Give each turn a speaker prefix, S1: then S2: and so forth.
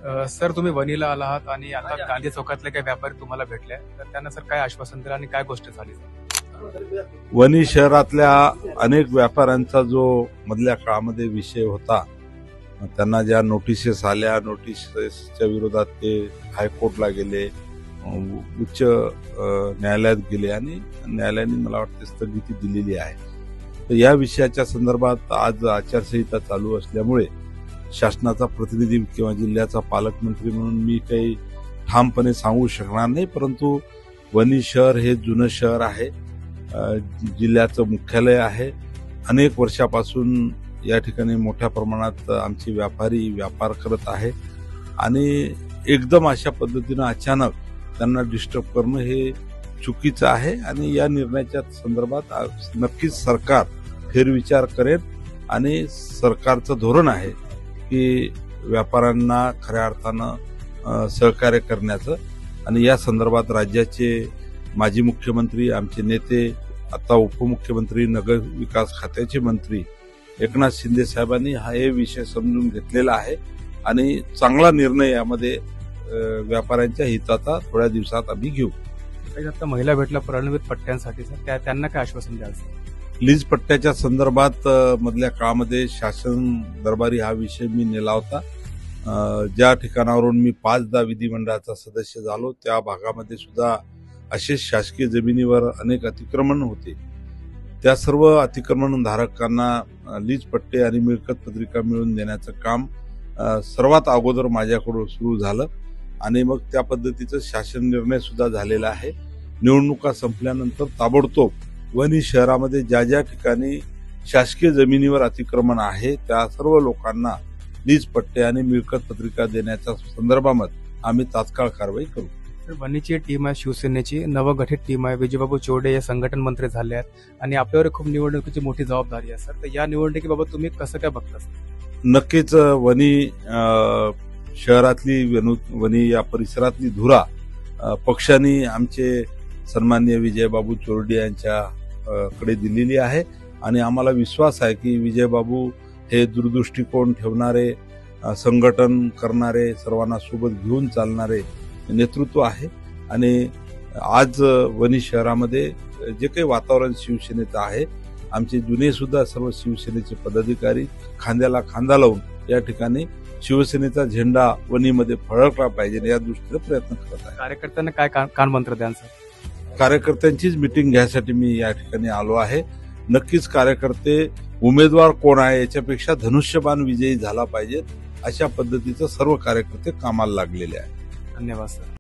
S1: Sir तुम्ही वणीला आला आहात आणि आता गांधी चौकातले काही व्यापारी तुम्हाला भेटले तर त्यांना सर काय आश्वासन दिलं आणि काय गोष्ट झाली सर?
S2: वणी शहरातल्या अनेक व्यापाऱ्यांचा जो मधल्या काळामध्ये विषय होता, त्यांना ज्या नोटिसेस आल्या, नोटिसेसच्या विरोधात ते हायकोर्टला गेले, उच्च न्यायालयात गेले आणि न्यायालयाने मला वाटते स्थगिती दिलेली आहे. तर या विषयाच्या संदर्भात आज आचारसंहिता चालू असल्यामुळे शासनाचा प्रतिनिधी किंवा जिल्ह्याचा पालकमंत्री म्हणून मी काही ठामपणे सांगू शकणार नाही, परंतु वणी शहर हे जुनं शहर आहे, जिल्ह्याचं मुख्यालय आहे. अनेक वर्षापासून या ठिकाणी मोठ्या प्रमाणात आमचे व्यापारी व्यापार करत आहे आणि एकदम अशा पद्धतीनं अचानक त्यांना डिस्टर्ब करणं हे चुकीचं आहे आणि या निर्णयाच्या संदर्भात नक्कीच सरकार फेरविचार करेल आणि सरकारचं धोरण आहे की व्यापाऱ्यांना खऱ्या अर्थानं सहकार्य करण्याचं. आणि या संदर्भात राज्याचे माजी मुख्यमंत्री, आमचे नेते, आता उपमुख्यमंत्री, नगर विकास खात्याचे मंत्री एकनाथ शिंदे साहेबांनी हा विषय समजून घेतलेला आहे आणि चांगला निर्णय यामध्ये व्यापाऱ्यांच्या हिताचा थोड्या दिवसात आम्ही घेऊ.
S1: आता महिला भेटला प्रलंबित पट्ट्यांसाठी सर त्यांना काय आश्वासन द्याल सर?
S2: लीज पट्ट्याच्या संदर्भात मधल्या काळामध्ये शासन दरबारी हा विषय मी नेला होता. ज्या ठिकाणावरून मी 5दा विधिमंडळाचा सदस्य झालो त्या भागामध्ये सुद्धा असेच शासकीय जमिनीवर अनेक अतिक्रमण होते. त्या सर्व अतिक्रमण धारकांना लीज पट्टे आणि मिळकत पत्रिका मिळवून देण्याचं काम सर्वात अगोदर माझ्याकडून सुरू झालं आणि मग त्या पद्धतीचं शासन निर्णय सुद्धा झालेला आहे. निवडणुका संपल्यानंतर ताबडतोब वणी शहरामध्ये ज्या ज्या ठिकाणी शासकीय जमिनीवर अतिक्रमण आहे त्या सर्व लोकांना लीज पट्टे आणि मिळकत पत्रिका देण्याच्या संदर्भात आम्ही तात्काळ कारवाई करू.
S1: वणीची टीम आहे, शिवसेनेची नवगठित टीम आहे, विजयबाबू चोरडे हे संघटन मंत्री झाले आहेत आणि आपल्यावर खूप निवडणुकीची मोठी जबाबदारी आहे सर. तर या निवडणुकीबाबत तुम्ही कसं काय बघता सर?
S2: नक्कीच वणी शहरातली वणी या परिसरातली धुरा पक्षाने आमचे सन्माननीय विजयबाबू चोरडे यांच्या कडे दिलेली आहे आणि आम्हाला विश्वास आहे की विजयबाबू हे दूरदृष्टिकोन ठेवणारे, संघटन करणारे, सर्वांना सोबत घेऊन चालणारे नेतृत्व आहे. आणि आज वणी शहरामध्ये जे काही वातावरण शिवसेनेचं आहे, आमचे जुने सुद्धा सर्व शिवसेनेचे पदाधिकारी खांद्याला खांदा लावून या ठिकाणी शिवसेनेचा झेंडा वणीमध्ये फळकला पाहिजे या दृष्टीने प्रयत्न करत आहे.
S1: कार्यकर्त्यांना काय कानमंत्र द्याल सर?
S2: कार्यकर्त्यांचीच मिटिंग घ्यायसाठी मी या ठिकाणी आलो आहे. नक्कीच कार्यकर्ते उमेदवार कोण आहे याच्यापेक्षा धनुष्यबाण विजयी झाला पाहिजे अशा पद्धतीचं सर्व कार्यकर्ते कामाला लागलेले आहेत.
S1: धन्यवाद सर.